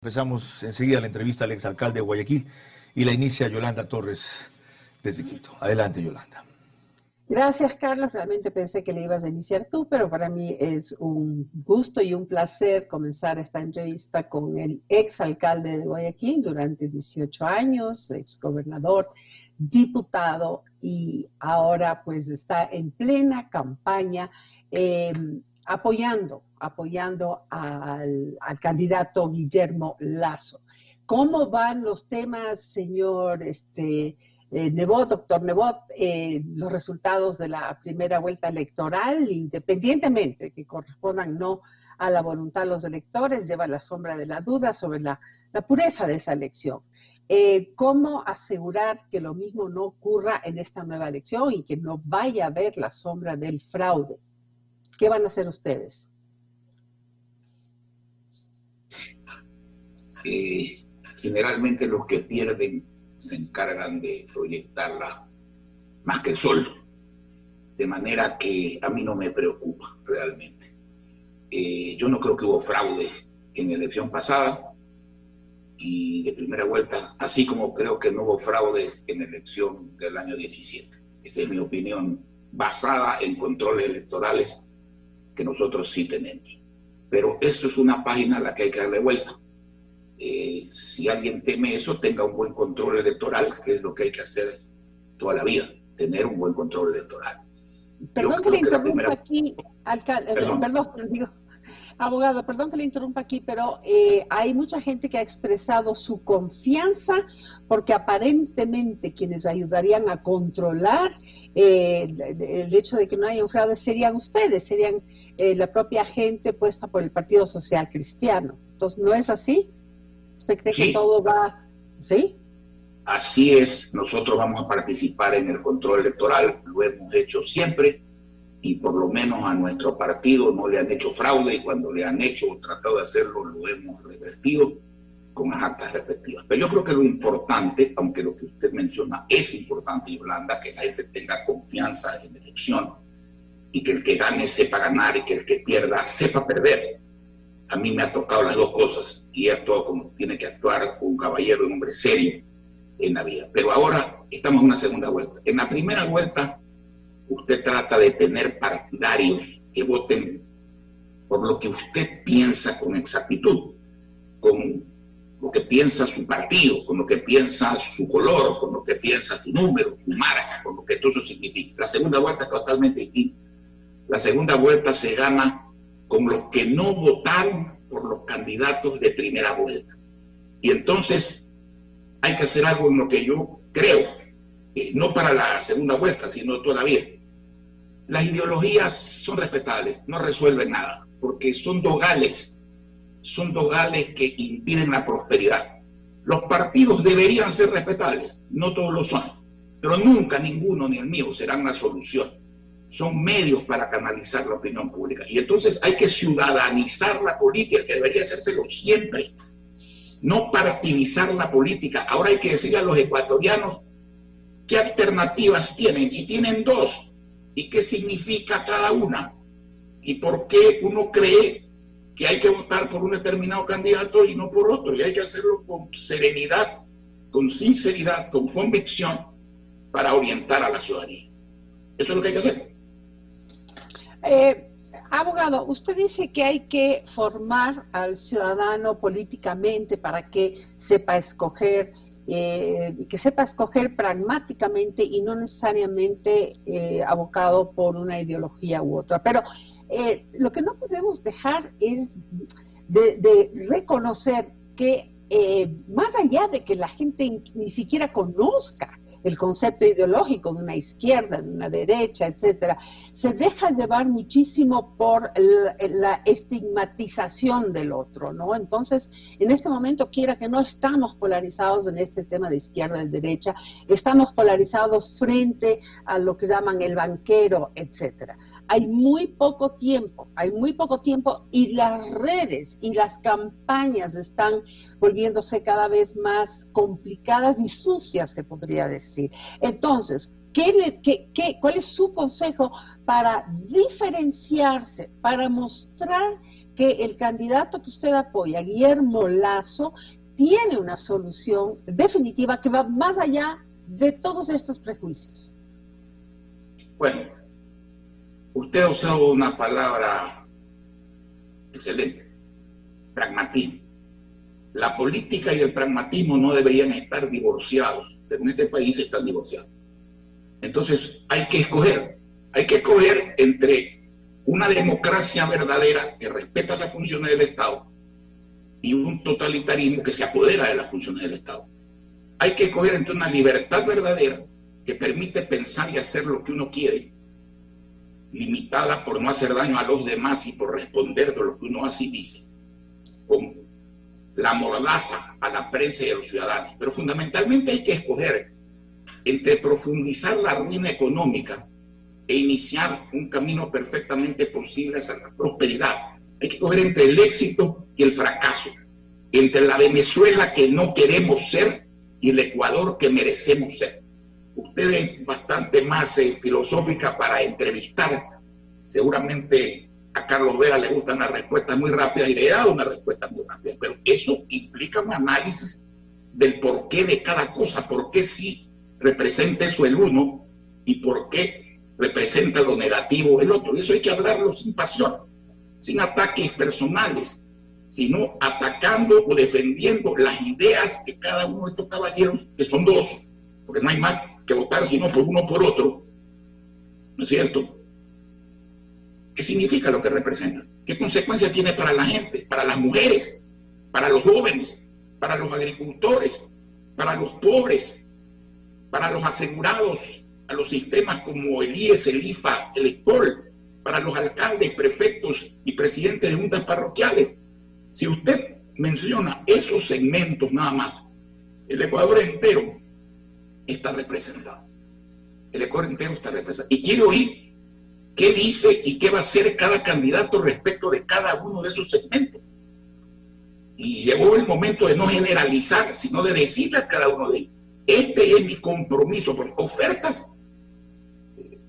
Empezamos enseguida la entrevista al exalcalde de Guayaquil y la inicia Yolanda Torres desde Quito. Adelante, Yolanda. Gracias, Carlos. Realmente pensé que le ibas a iniciar tú, pero para mí es un gusto y un placer comenzar esta entrevista con el exalcalde de Guayaquil durante 18 años, exgobernador, diputado y ahora pues está en plena campaña apoyando al candidato Guillermo Lasso. ¿Cómo van los temas, señor Nebot, doctor Nebot, los resultados de la primera vuelta electoral, independientemente de que correspondan no a la voluntad de los electores, lleva la sombra de la duda sobre la pureza de esa elección? ¿Cómo asegurar que lo mismo no ocurra en esta nueva elección y que no vaya a haber la sombra del fraude? ¿Qué van a hacer ustedes? Generalmente los que pierden se encargan de proyectarla más que el sol, de manera que a mí no me preocupa realmente. Yo no creo que hubo fraude en la elección pasada y de primera vuelta, así como creo que no hubo fraude en la elección del año 17. Esa es mi opinión, basada en controles electorales que nosotros sí tenemos. Pero eso es una página a la que hay que darle vuelta. Si alguien teme eso, tenga un buen control electoral, que es lo que hay que hacer toda la vida, tener un buen control electoral. Perdón que le interrumpa aquí, alcalde, abogado, perdón que le interrumpa aquí, pero hay mucha gente que ha expresado su confianza porque aparentemente quienes ayudarían a controlar el hecho de que no haya un fraude serían ustedes, serían la propia gente puesta por el Partido Social Cristiano. Entonces, ¿no es así? ¿Usted cree que todo va...? ¿Sí? Así es, nosotros vamos a participar en el control electoral, lo hemos hecho siempre, y por lo menos a nuestro partido no le han hecho fraude, y cuando le han hecho o tratado de hacerlo, lo hemos revertido con las actas respectivas. Pero yo creo que lo importante, aunque lo que usted menciona es importante, Yolanda, que la gente tenga confianza en la elección, y que el que gane sepa ganar, y que el que pierda sepa perder. A mí me ha tocado las dos cosas, y he actuado como tiene que actuar un caballero, un hombre serio en la vida. Pero ahora estamos en una segunda vuelta. En la primera vuelta, usted trata de tener partidarios que voten por lo que usted piensa con exactitud, con lo que piensa su partido, con lo que piensa su color, con lo que piensa su número, su marca, con lo que todo eso significa. La segunda vuelta es totalmente distinta. La segunda vuelta se gana con los que no votaron por los candidatos de primera vuelta. Y entonces hay que hacer algo en lo que yo creo, no para la segunda vuelta, sino toda la vida. Las ideologías son respetables, no resuelven nada, porque son dogales que impiden la prosperidad. Los partidos deberían ser respetables, no todos lo son, pero nunca ninguno, ni el mío, serán la solución. Son medios para canalizar la opinión pública. Y entonces hay que ciudadanizar la política, que debería hacérselo siempre. No partidizar la política. Ahora hay que decirle a los ecuatorianos qué alternativas tienen. Y tienen dos. ¿Y qué significa cada una? ¿Y por qué uno cree que hay que votar por un determinado candidato y no por otro? Y hay que hacerlo con serenidad, con sinceridad, con convicción, para orientar a la ciudadanía. Eso es lo que hay que hacer. Abogado, usted dice que hay que formar al ciudadano políticamente para que sepa escoger pragmáticamente y no necesariamente abocado por una ideología u otra. Pero lo que no podemos dejar es de reconocer que más allá de que la gente ni siquiera conozca el concepto ideológico de una izquierda, de una derecha, etcétera, se deja llevar muchísimo por la estigmatización del otro, ¿no? Entonces, en este momento, quiera que no estamos polarizados en este tema de izquierda y derecha, estamos polarizados frente a lo que llaman el banquero, etcétera. Hay muy poco tiempo y las redes y las campañas están volviéndose cada vez más complicadas y sucias, se podría decir. Entonces, ¿cuál es su consejo para diferenciarse, para mostrar que el candidato que usted apoya, Guillermo Lasso, tiene una solución definitiva que va más allá de todos estos prejuicios? Bueno, usted ha usado una palabra excelente: pragmatismo. La política y el pragmatismo no deberían estar divorciados, pero en este país están divorciados. Entonces hay que escoger entre una democracia verdadera que respeta las funciones del Estado y un totalitarismo que se apodera de las funciones del Estado. Hay que escoger entre una libertad verdadera que permite pensar y hacer lo que uno quiere, limitada por no hacer daño a los demás y por responder de lo que uno hace y dice, con la mordaza a la prensa y a los ciudadanos. Pero fundamentalmente hay que escoger entre profundizar la ruina económica e iniciar un camino perfectamente posible hacia la prosperidad. Hay que escoger entre el éxito y el fracaso, entre la Venezuela que no queremos ser y el Ecuador que merecemos ser. Usted es bastante más filosófica para entrevistar. Seguramente a Carlos Vera le gustan las respuestas muy rápidas y le he dado una respuesta muy rápida, pero eso implica un análisis del porqué de cada cosa, por qué sí representa eso el uno y por qué representa lo negativo el otro. Y eso hay que hablarlo sin pasión, sin ataques personales, sino atacando o defendiendo las ideas de cada uno de estos caballeros, que son dos, porque no hay más que votar sino por uno o por otro, ¿no es cierto? ¿Qué significa lo que representa? ¿Qué consecuencias tiene para la gente, para las mujeres, para los jóvenes, para los agricultores, para los pobres, para los asegurados a los sistemas como el IES, el IFA, el ESPOL, para los alcaldes, prefectos y presidentes de juntas parroquiales? Si usted menciona esos segmentos nada más, el Ecuador entero está representado. El Ecuador entero está representado. Y quiero oír qué dice y qué va a hacer cada candidato respecto de cada uno de esos segmentos. Y llegó el momento de no generalizar, sino de decirle a cada uno de ellos: este es mi compromiso, porque ofertas,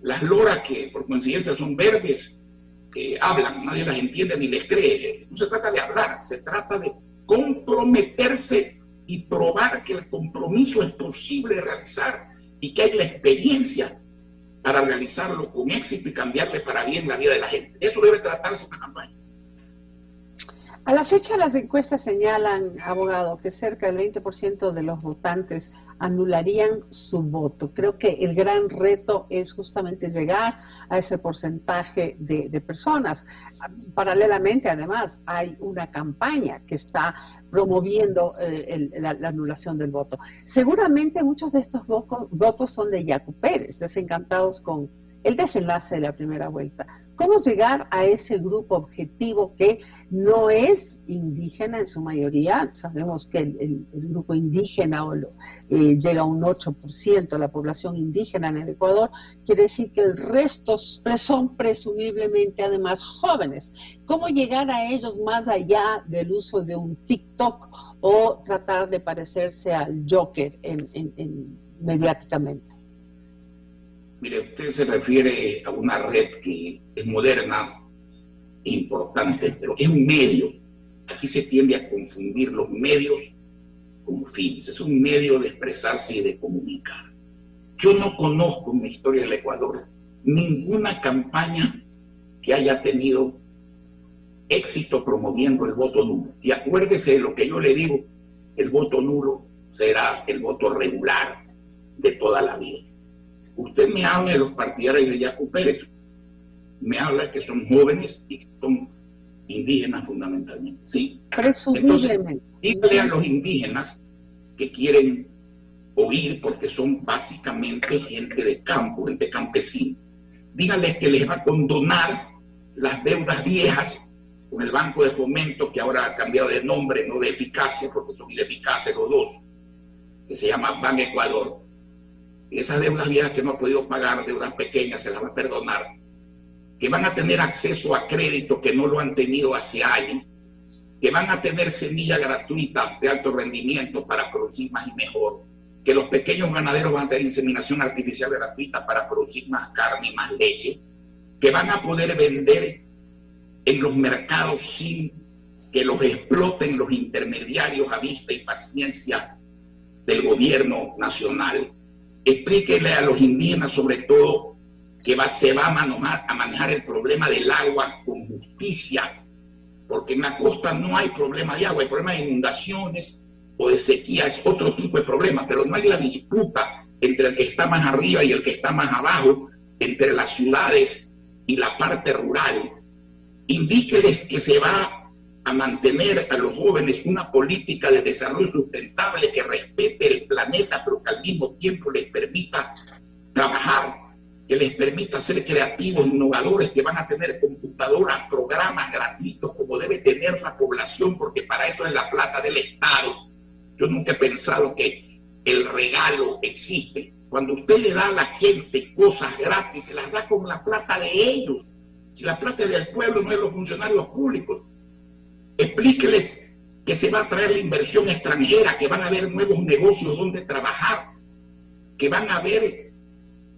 las loras que por coincidencia son verdes, hablan, nadie las entiende ni les cree. No se trata de hablar, se trata de comprometerse y probar que el compromiso es posible realizar y que hay la experiencia para realizarlo con éxito y cambiarle para bien la vida de la gente. Eso debe tratarse esta campaña. A la fecha, las encuestas señalan, abogado, que cerca del 20% de los votantes anularían su voto. Creo que el gran reto es justamente llegar a ese porcentaje de personas. Paralelamente, además, hay una campaña que está promoviendo la anulación del voto. Seguramente muchos de estos votos son de Yacu Pérez, desencantados con el desenlace de la primera vuelta. ¿Cómo llegar a ese grupo objetivo que no es indígena en su mayoría? Sabemos que el grupo indígena llega a un 8% de la población indígena en el Ecuador. Quiere decir que el resto son presumiblemente además jóvenes. ¿Cómo llegar a ellos más allá del uso de un TikTok o tratar de parecerse al Joker mediáticamente? Mire, usted se refiere a una red que es moderna, importante, pero es un medio. Aquí se tiende a confundir los medios con fines. Es un medio de expresarse y de comunicar. Yo no conozco en la historia del Ecuador ninguna campaña que haya tenido éxito promoviendo el voto nulo. Y acuérdese de lo que yo le digo: el voto nulo será el voto regular de toda la vida. Usted me habla de los partidarios de Yacu Pérez, me habla que son jóvenes y que son indígenas fundamentalmente, ¿sí? Presumiblemente. Entonces, dígale a los indígenas que quieren oír, porque son básicamente gente de campo, gente campesina, dígales que les va a condonar las deudas viejas con el Banco de Fomento, que ahora ha cambiado de nombre, no de eficacia, porque son ineficaces los dos, que se llama Ban Ecuador. Esas deudas viejas que no ha podido pagar, deudas pequeñas, se las va a perdonar. Que van a tener acceso a crédito que no lo han tenido hace años. Que van a tener semilla gratuita de alto rendimiento para producir más y mejor. Que los pequeños ganaderos van a tener inseminación artificial gratuita para producir más carne y más leche. Que van a poder vender en los mercados sin que los exploten los intermediarios a vista y paciencia del gobierno nacional. Explíquele a los indígenas, sobre todo, que se va a manejar el problema del agua con justicia, porque en la costa no hay problema de agua, hay problema de inundaciones o de sequía, es otro tipo de problema, pero no hay la disputa entre el que está más arriba y el que está más abajo, entre las ciudades y la parte rural. Indíqueles que se va a mantener a los jóvenes una política de desarrollo sustentable que respete el planeta, pero que al mismo tiempo les permita trabajar, que les permita ser creativos, innovadores, que van a tener computadoras, programas gratuitos como debe tener la población, porque para eso es la plata del Estado. Yo nunca he pensado que el regalo existe. Cuando usted le da a la gente cosas gratis, se las da con la plata de ellos. Si la plata es del pueblo, no es de los funcionarios públicos. Explíqueles que se va a traer la inversión extranjera, que van a haber nuevos negocios donde trabajar, que van a haber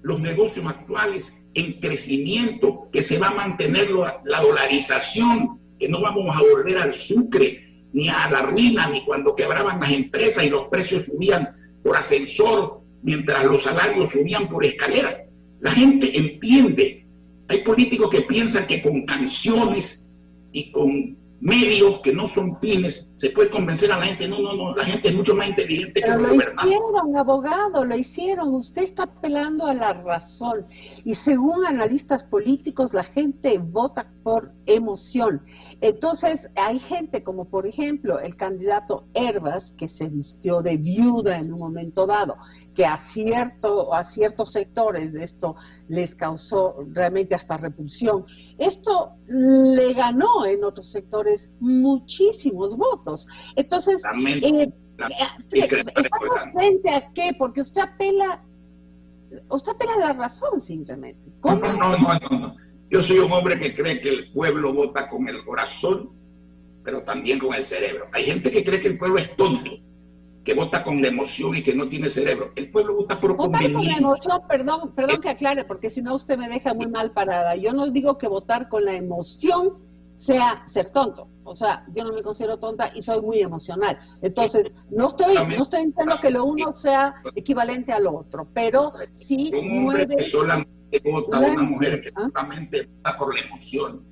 los negocios actuales en crecimiento, que se va a mantener la dolarización, que no vamos a volver al sucre, ni a la ruina, ni cuando quebraban las empresas y los precios subían por ascensor, mientras los salarios subían por escalera. La gente entiende. Hay políticos que piensan que con canciones y con medios que no son fines se puede convencer a la gente. No, la gente es mucho más inteligente que los gobernantes. Lo hicieron, abogado, lo hicieron. Usted está apelando a la razón. Y según analistas políticos, la gente vota por emoción. Entonces, hay gente como, por ejemplo, el candidato Hervas, que se vistió de viuda en un momento dado, que a ciertos sectores de esto les causó realmente hasta repulsión. Esto le ganó en otros sectores muchísimos votos. Entonces, ¿estamos frente a qué? Porque usted apela a la razón simplemente. ¿Cómo? No. Yo soy un hombre que cree que el pueblo vota con el corazón, pero también con el cerebro. Hay gente que cree que el pueblo es tonto, que vota con la emoción y que no tiene cerebro. El pueblo vota por conveniencia. Con la emoción, perdón que aclare, porque si no usted me deja muy mal parada. Yo no digo que votar con la emoción sea ser tonto. O sea, yo no me considero tonta y soy muy emocional. Entonces, no estoy diciendo que lo uno sea equivalente al otro, pero sí mueve... Vota una mujer que solamente vota por la emoción,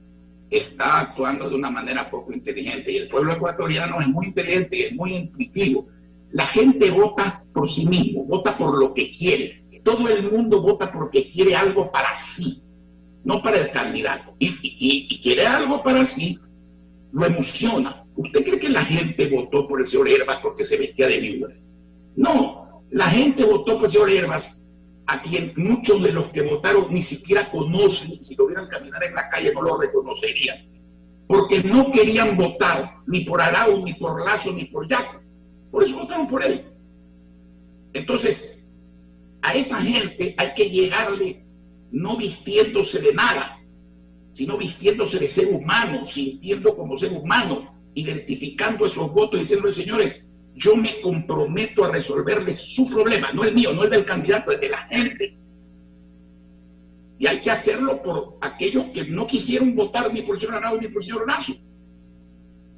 está actuando de una manera poco inteligente, y el pueblo ecuatoriano es muy inteligente y es muy intuitivo. La gente vota por sí mismo, vota por lo que quiere. Todo el mundo vota porque quiere algo para sí, no para el candidato. Y quiere algo para sí, lo emociona. ¿Usted cree que la gente votó por el señor Hervas porque se vestía de viuda? No, la gente votó por el señor Hervas, a quien muchos de los que votaron ni siquiera conocen. Si lo vieran caminar en la calle no lo reconocerían, porque no querían votar ni por Arauz, ni por Lazo, ni por Yaco. Por eso votaron por él. Entonces, a esa gente hay que llegarle no vistiéndose de nada, sino vistiéndose de ser humano, sintiendo como ser humano, identificando esos votos, diciéndole: señores, yo me comprometo a resolverles su problema, no el mío, no el del candidato, el de la gente. Y hay que hacerlo por aquellos que no quisieron votar ni por el señor Arauz ni por el señor Lazo.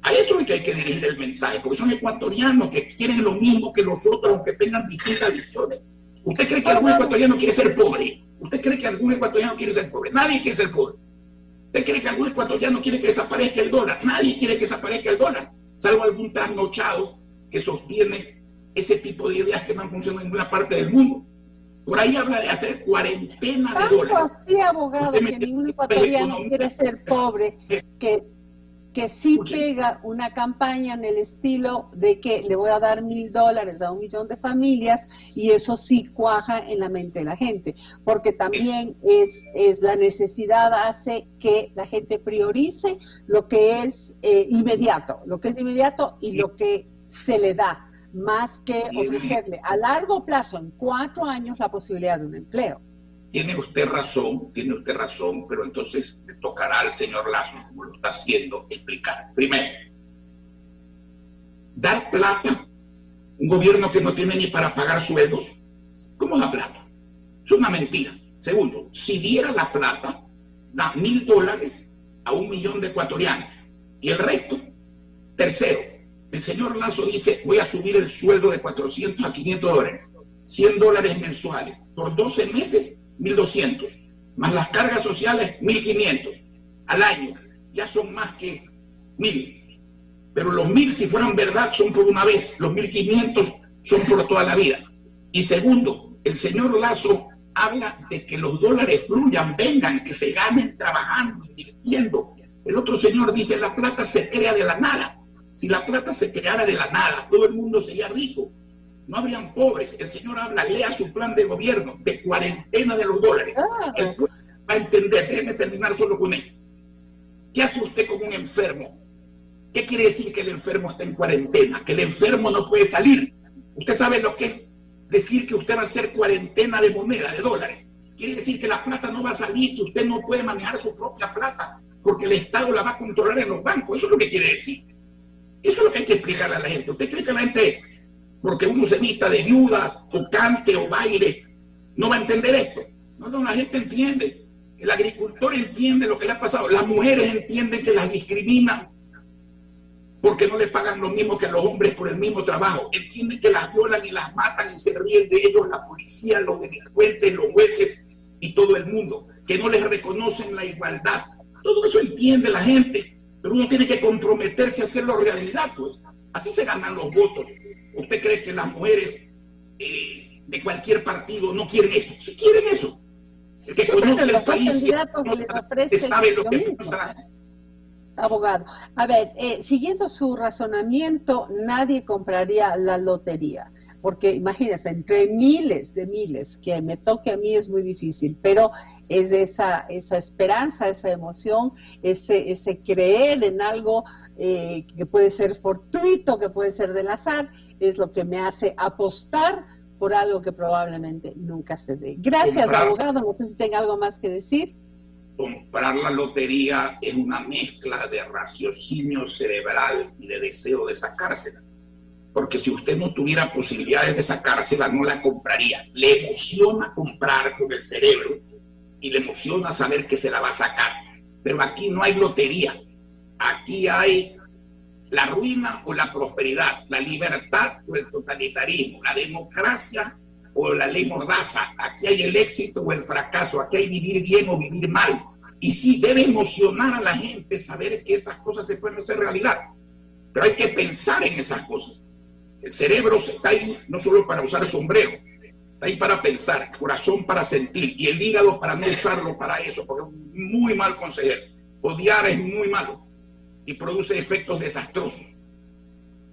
A eso es que hay que dirigir el mensaje, porque son ecuatorianos que quieren lo mismo que nosotros, aunque tengan distintas visiones. ¿Usted cree que algún ecuatoriano quiere ser pobre? ¿Usted cree que algún ecuatoriano quiere ser pobre? Nadie quiere ser pobre. ¿Usted cree que algún ecuatoriano quiere que desaparezca el dólar? Nadie quiere que desaparezca el dólar, salvo algún trasnochado que sostiene ese tipo de ideas que no funcionan en ninguna parte del mundo. Por ahí habla de hacer cuarentena de dólares. Sí, abogado, que ningún ecuatoriano quiere ser pobre, que sí pega una campaña en el estilo de que le voy a dar $1,000 a 1 millón de familias, y eso sí cuaja en la mente de la gente, porque también es la necesidad hace que la gente priorice lo que es inmediato y lo que se le da, más que ofrecerle a largo plazo, en 4 años, la posibilidad de un empleo. Tiene usted razón, pero entonces le tocará al señor Lazo, como lo está haciendo, explicar. Primero, dar plata, un gobierno que no tiene ni para pagar sueldos, ¿cómo da plata? Es una mentira. Segundo, si diera la plata, da $1,000 a 1 millón de ecuatorianos. Y el resto, tercero, el señor Lasso dice, voy a subir el sueldo de 400 a 500 dólares, $100 mensuales. Por 12 meses, 1.200. Más las cargas sociales, 1.500 al año. Ya son más que 1.000. Pero los 1.000, si fueran verdad, son por una vez. Los 1.500 son por toda la vida. Y segundo, el señor Lasso habla de que los dólares fluyan, vengan, que se ganen trabajando, invirtiendo. El otro señor dice, la plata se crea de la nada. Si la plata se creara de la nada, todo el mundo sería rico. No habrían pobres. El señor habla, lea su plan de gobierno, de cuarentena de los dólares. El pueblo va a entender. Déjeme terminar solo con esto. ¿Qué hace usted con un enfermo? ¿Qué quiere decir que el enfermo está en cuarentena? Que el enfermo no puede salir. Usted sabe lo que es decir que usted va a hacer cuarentena de moneda, de dólares. Quiere decir que la plata no va a salir, que usted no puede manejar su propia plata, porque el Estado la va a controlar en los bancos. Eso es lo que quiere decir. Eso es lo que hay que explicarle a la gente. ¿Usted cree que la gente, porque uno se vista de viuda, o cante, o baile, no va a entender esto? No, la gente entiende. El agricultor entiende lo que le ha pasado. Las mujeres entienden que las discriminan porque no le pagan lo mismo que a los hombres por el mismo trabajo. Entienden que las violan y las matan y se ríen de ellos la policía, los delincuentes, los jueces y todo el mundo. Que no les reconocen la igualdad. Todo eso entiende la gente. Pero uno tiene que comprometerse a hacerlo realidad, pues. Así se ganan los votos. ¿Usted cree que las mujeres de cualquier partido no quieren eso? Sí quieren eso. El que conoce el país, que sabe lo que pasa. Abogado, a ver, siguiendo su razonamiento, nadie compraría la lotería, porque imagínense, entre miles, que me toque a mí es muy difícil, pero es esa esperanza, esa emoción, ese creer en algo que puede ser fortuito, que puede ser del azar, es lo que me hace apostar por algo que probablemente nunca se dé. Gracias, abogado, no sé si tenga algo más que decir. Comprar la lotería es una mezcla de raciocinio cerebral y de deseo de sacársela. Porque si usted no tuviera posibilidades de sacársela, no la compraría. Le emociona comprar con el cerebro y le emociona saber que se la va a sacar. Pero aquí no hay lotería. Aquí hay la ruina o la prosperidad, la libertad o el totalitarismo, la democracia o la ley mordaza. Aquí hay el éxito o el fracaso, aquí hay vivir bien o vivir mal. Y sí, debe emocionar a la gente saber que esas cosas se pueden hacer realidad, pero hay que pensar en esas cosas. El cerebro está ahí no solo para usar sombrero, está ahí para pensar, el corazón para sentir, y el hígado para no usarlo para eso, porque es un muy mal consejero. Odiar es muy malo y produce efectos desastrosos.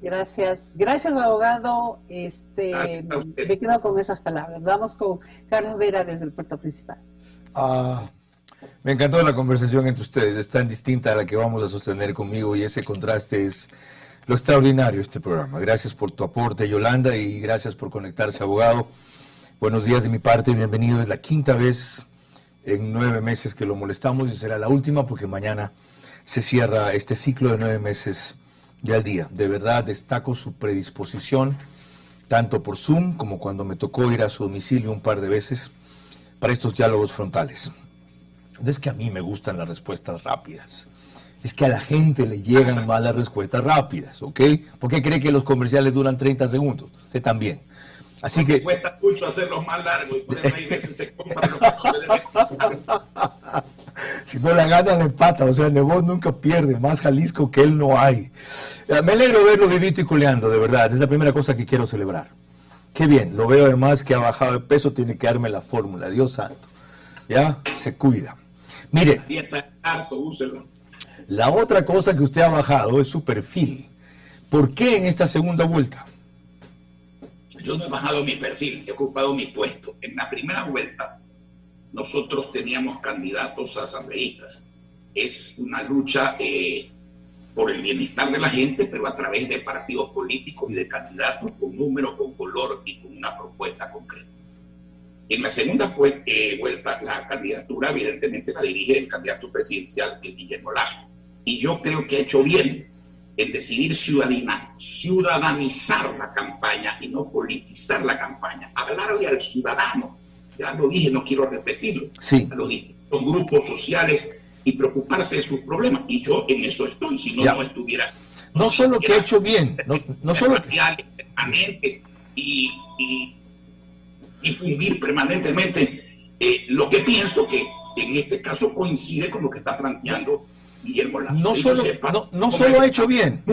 Gracias, abogado. Me quedo con esas palabras. Vamos con Carlos Vera desde el puerto principal. Me encantó la conversación entre ustedes. Es tan distinta a la que vamos a sostener conmigo y ese contraste es lo extraordinario de este programa. Gracias por tu aporte, Yolanda, y gracias por conectarse, abogado. Buenos días de mi parte, bienvenido. Es la 5ª vez en 9 meses que lo molestamos y será la última porque mañana se cierra este ciclo de 9 meses de al día. De verdad destaco su predisposición, tanto por Zoom como cuando me tocó ir a su domicilio un par de veces para estos diálogos frontales. Es que a mí me gustan las respuestas rápidas. Es que a la gente le llegan más las respuestas rápidas, ¿ok? ¿Por qué cree que los comerciales duran 30 segundos? Usted también. Así que cuesta mucho hacerlos más largos y por eso hay veces se compran lo que no se debe. Si no la gana, la empata. O sea, Nebot nunca pierde. Más Jalisco que él no hay. Me alegro verlo vivito y coleando, de verdad. Es la primera cosa que quiero celebrar. Qué bien. Lo veo además que ha bajado de peso. Tiene que darme la fórmula. Dios santo. ¿Ya? Se cuida. Mire. La otra cosa que usted ha bajado es su perfil. ¿Por qué en esta segunda vuelta? Yo no he bajado mi perfil. He ocupado mi puesto. En la primera vuelta nosotros teníamos candidatos a asambleístas. Es una lucha por el bienestar de la gente, pero a través de partidos políticos y de candidatos con número, con color y con una propuesta concreta. En la segunda vuelta, la candidatura evidentemente la dirige el candidato presidencial, Guillermo Lasso. Y yo creo que ha hecho bien en decidir ciudadanizar la campaña y no politizar la campaña. Hablarle al ciudadano. Ya lo dije, no quiero repetirlo. Sí. A los distintos grupos sociales y preocuparse de sus problemas. Y yo en eso estoy, si no, no estuviera. No solo que ha hecho bien, no solo que... permanentes y difundir permanentemente lo que pienso que en este caso coincide con lo que está planteando Guillermo Lasso. No solo ha hecho bien,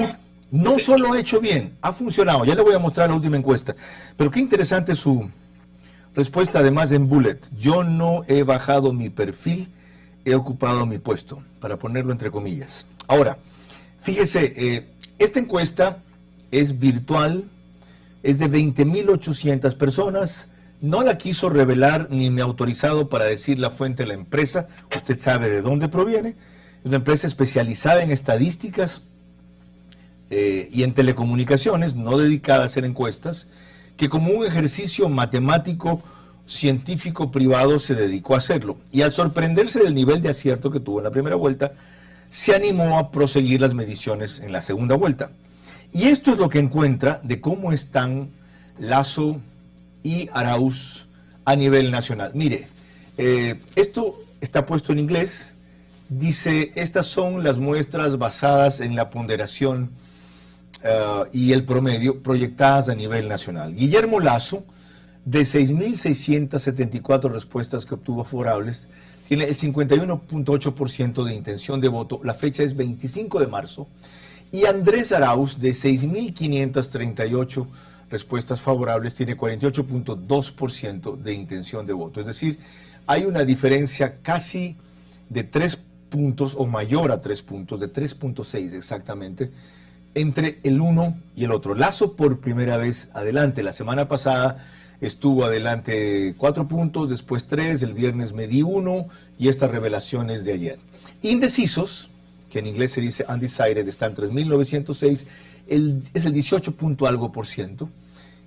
no solo ha hecho bien, ha funcionado. Ya le voy a mostrar la última encuesta. Pero qué interesante su respuesta, además en bullet. Yo no he bajado mi perfil, he ocupado mi puesto, para ponerlo entre comillas. Ahora, fíjese, esta encuesta es virtual, es de 20.800 personas. No la quiso revelar ni me ha autorizado para decir la fuente de la empresa. Usted sabe de dónde proviene. Es una empresa especializada en estadísticas y en telecomunicaciones, no dedicada a hacer encuestas, que como un ejercicio matemático, científico, privado, se dedicó a hacerlo. Y al sorprenderse del nivel de acierto que tuvo en la primera vuelta, se animó a proseguir las mediciones en la segunda vuelta. Y esto es lo que encuentra de cómo están Lasso y Arauz a nivel nacional. Mire, esto está puesto en inglés. Dice, estas son las muestras basadas en la ponderación y el promedio proyectadas a nivel nacional. Guillermo Lasso, de 6.674 respuestas que obtuvo favorables, tiene el 51.8% de intención de voto. La fecha es 25 de marzo. Y Andrés Arauz, de 6.538 respuestas favorables, tiene 48.2% de intención de voto. Es decir, hay una diferencia casi de 3 puntos o mayor a 3 puntos, de 3.6 exactamente, entre el uno y el otro. Lasso por primera vez adelante. La semana pasada estuvo adelante 4 puntos, después 3, el viernes medí 1 y estas revelaciones de ayer. Indecisos, que en inglés se dice undecided, están 3.906, es el 18 punto algo por ciento,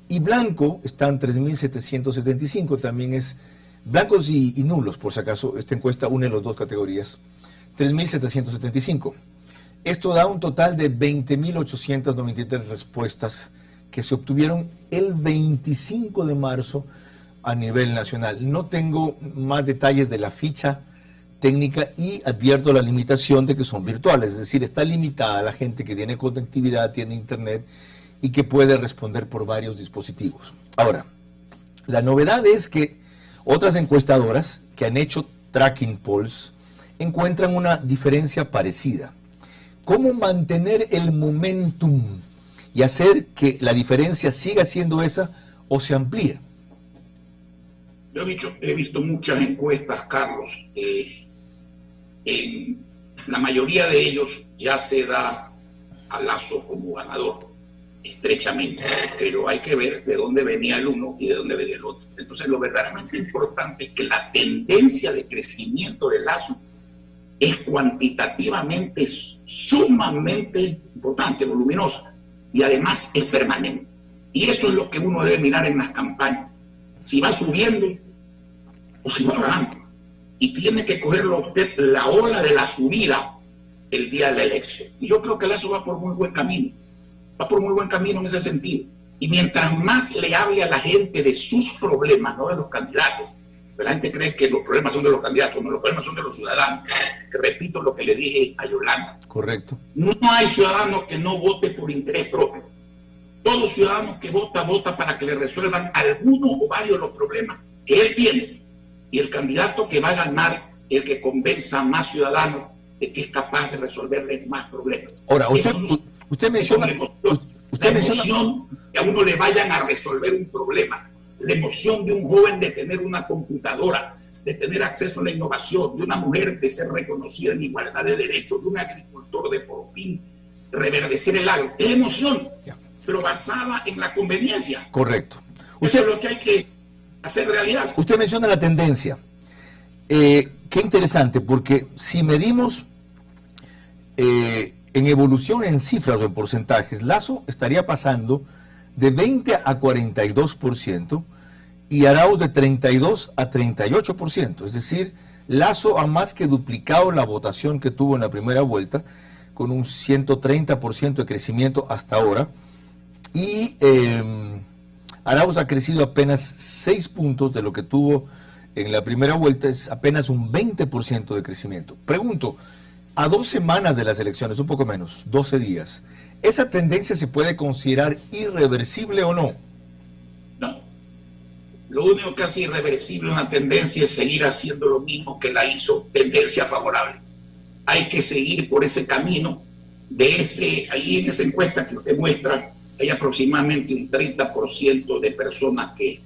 y blanco están 3.775, también es blancos y nulos, por si acaso, esta encuesta une las dos categorías, 3.775. Esto da un total de 20.893 respuestas que se obtuvieron el 25 de marzo a nivel nacional. No tengo más detalles de la ficha técnica y advierto la limitación de que son virtuales, es decir, está limitada a la gente que tiene conectividad, tiene internet y que puede responder por varios dispositivos. Ahora, la novedad es que otras encuestadoras que han hecho tracking polls encuentran una diferencia parecida. ¿Cómo mantener el momentum y hacer que la diferencia siga siendo esa o se amplíe? Yo he visto muchas encuestas, Carlos. En la mayoría de ellos ya se da a Lasso como ganador, estrechamente, pero hay que ver de dónde venía el uno y de dónde venía el otro. Entonces, lo verdaderamente importante es que la tendencia de crecimiento de Lasso es cuantitativamente sumamente importante, voluminosa, y además es permanente. Y eso es lo que uno debe mirar en las campañas. Si va subiendo o si va bajando. Y tiene que cogerlo usted la ola de la subida el día de la elección. Y yo creo que Lasso va por muy buen camino. Va por muy buen camino en ese sentido. Y mientras más le hable a la gente de sus problemas, no de los candidatos, la gente cree que los problemas son de los candidatos, no, los problemas son de los ciudadanos. Que repito lo que le dije a Yolanda. Correcto. No hay ciudadano que no vote por interés propio. Todo ciudadano que vota, vota para que le resuelvan alguno o varios de los problemas que él tiene. Y el candidato que va a ganar, el que convenza a más ciudadanos de que es capaz de resolverles más problemas. Ahora, usted menciona... La emoción que a uno le vayan a resolver un problema, la emoción de un joven de tener una computadora, de tener acceso a la innovación, de una mujer de ser reconocida en igualdad de derechos, de un agricultor de por fin reverdecer el agro. Es emoción, pero basada en la conveniencia. Correcto. Eso es lo que hay que hacer realidad. Usted menciona la tendencia. Qué interesante, porque si medimos en evolución en cifras o en porcentajes, Lasso estaría pasando de 20 a 42% y Arauz de 32 a 38%. Es decir, Lasso ha más que duplicado la votación que tuvo en la primera vuelta, con un 130% de crecimiento hasta ahora. Y Arauz ha crecido apenas 6 puntos de lo que tuvo en la primera vuelta es apenas un 20% de crecimiento. Pregunto, a 2 semanas de las elecciones, un poco menos, 12 días, ¿esa tendencia se puede considerar irreversible o no? No. Lo único que hace irreversible una tendencia es seguir haciendo lo mismo que la hizo tendencia favorable. Hay que seguir por ese camino ahí en esa encuesta que usted muestra, hay aproximadamente un 30% de personas que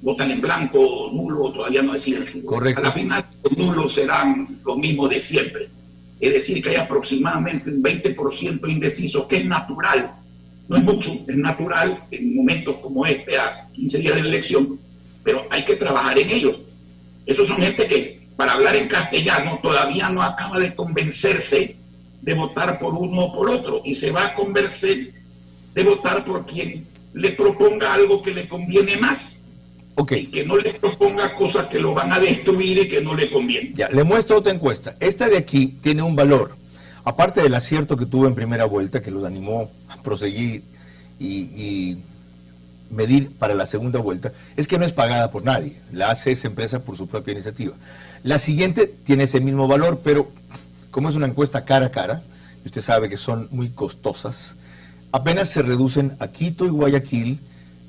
votan en blanco o nulo, todavía no deciden su voto. Correcto. A la final los nulos serán los mismos de siempre. Es decir, que hay aproximadamente un 20% indeciso, que es natural. No es mucho, es natural en momentos como este, a 15 días de la elección, pero hay que trabajar en ello. Esos son gente que, para hablar en castellano, todavía no acaba de convencerse de votar por uno o por otro, y se va a convencer de votar por quien le proponga algo que le conviene más. Ok. Y que no le proponga cosas que lo van a destruir y que no le convienen. Ya, le muestro otra encuesta. Esta de aquí tiene un valor. Aparte del acierto que tuvo en primera vuelta, que los animó a proseguir y medir para la segunda vuelta, es que no es pagada por nadie. La hace esa empresa por su propia iniciativa. La siguiente tiene ese mismo valor, pero como es una encuesta cara a cara, y usted sabe que son muy costosas, apenas se reducen a Quito y Guayaquil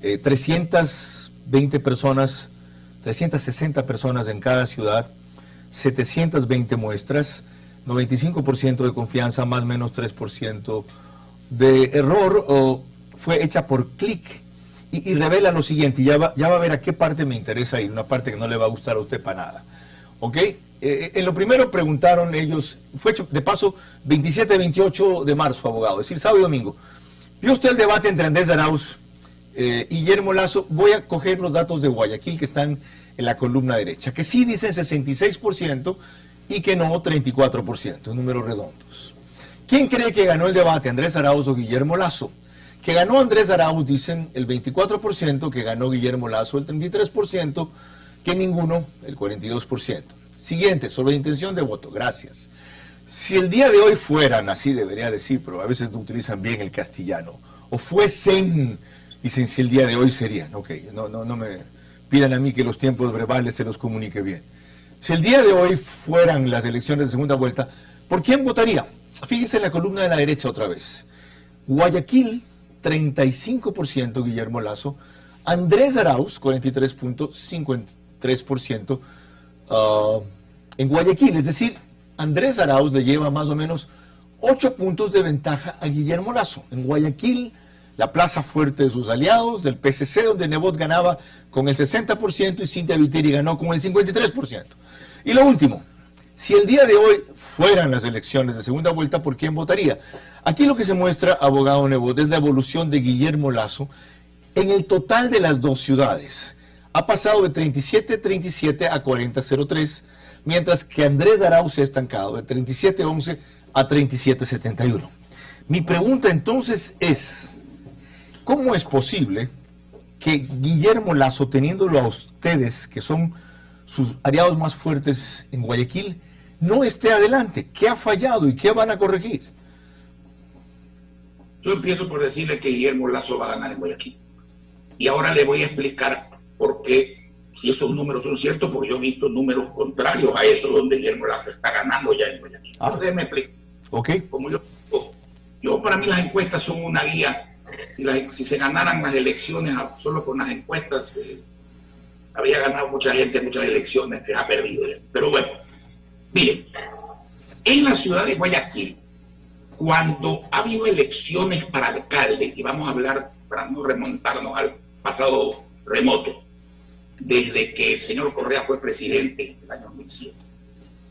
320 personas, 360 personas en cada ciudad, 720 muestras, 95% de confianza, más o menos 3% de error, o fue hecha por clic, y revela lo siguiente, ya va a ver a qué parte me interesa ir, una parte que no le va a gustar a usted para nada. ¿Ok? En lo primero preguntaron ellos, fue hecho de paso 27-28 de marzo, abogado, es decir, sábado y domingo. ¿Vio usted el debate entre Andrés Arauz y Guillermo Lasso? Voy a coger los datos de Guayaquil que están en la columna derecha, que sí dicen 66% y que no 34%, números redondos. ¿Quién cree que ganó el debate, Andrés Arauz o Guillermo Lasso? Que ganó Andrés Arauz, dicen el 24%, que ganó Guillermo Lasso el 33%, que ninguno el 42%. Siguiente, sobre intención de voto, gracias. Si el día de hoy fueran, así debería decir, pero a veces no utilizan bien el castellano, o fuesen, dicen si el día de hoy serían, ok, no me pidan a mí que los tiempos verbales se los comunique bien. Si el día de hoy fueran las elecciones de segunda vuelta, ¿por quién votaría? Fíjese en la columna de la derecha otra vez. Guayaquil, 35% Guillermo Lasso, Andrés Arauz, 43.53% en Guayaquil, es decir, Andrés Arauz le lleva más o menos 8 puntos de ventaja a Guillermo Lasso. En Guayaquil, la plaza fuerte de sus aliados, del PCC, donde Nebot ganaba con el 60% y Cintia Viteri ganó con el 53%. Y lo último, si el día de hoy fueran las elecciones de segunda vuelta, ¿por quién votaría? Aquí lo que se muestra, abogado Nebot, es la evolución de Guillermo Lasso en el total de las dos ciudades. Ha pasado de 37-37 a 40-03, mientras que Andrés Arauz se ha estancado de 37-11 a 37-71. Mi pregunta entonces es, ¿cómo es posible que Guillermo Lasso, teniéndolo a ustedes, que son sus aliados más fuertes en Guayaquil, no esté adelante? ¿Qué ha fallado y qué van a corregir? Yo empiezo por decirle que Guillermo Lasso va a ganar en Guayaquil. Y ahora le voy a explicar por qué, si esos números son ciertos, porque yo he visto números contrarios a eso, donde Guillermo Lasso está ganando ya en Guayaquil. Ah. Déjeme explicar. Ok. Como yo para mí las encuestas son una guía. Si se ganaran las elecciones solo con las encuestas, habría ganado mucha gente muchas elecciones que ha perdido ya. Pero bueno, miren, en la ciudad de Guayaquil, cuando ha habido elecciones para alcalde, y vamos a hablar para no remontarnos al pasado remoto, desde que el señor Correa fue presidente en el año 2007.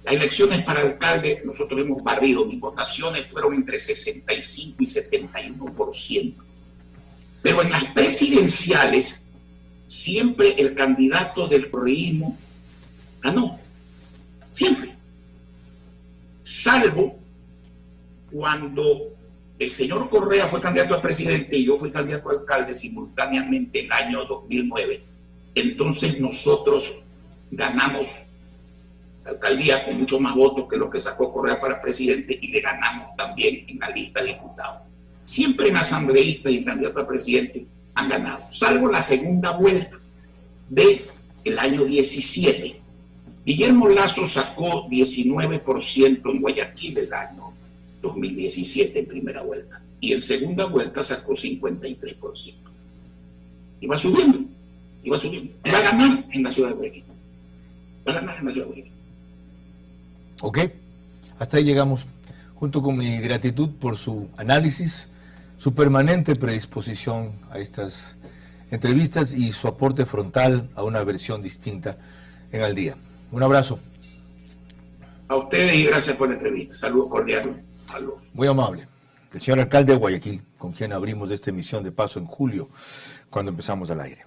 Las elecciones para alcalde nosotros hemos barrido, mis votaciones fueron entre 65 y 71%. Pero en las presidenciales, siempre el candidato del correísmo ganó. Siempre. Salvo cuando el señor Correa fue candidato a presidente y yo fui candidato a alcalde simultáneamente en el año 2009. Entonces nosotros ganamos la alcaldía con mucho más votos que los que sacó Correa para presidente y le ganamos también en la lista de diputados. Siempre en asambleístas y en candidato a presidente han ganado, salvo la segunda vuelta de el año 17. Guillermo Lasso sacó 19% en Guayaquil el año 2017 en primera vuelta. Y en segunda vuelta sacó 53%. Y va subiendo, y va subiendo. Va a ganar en la ciudad de Guayaquil. Va a ganar en la ciudad de Guayaquil. Ok, hasta ahí llegamos. Junto con mi gratitud por su análisis, su permanente predisposición a estas entrevistas y su aporte frontal a una versión distinta en Al Día. Un abrazo. A ustedes y gracias por la entrevista. Saludos cordiales. Saludos. Muy amable. El señor alcalde de Guayaquil, con quien abrimos esta emisión de Paso en julio, cuando empezamos al aire.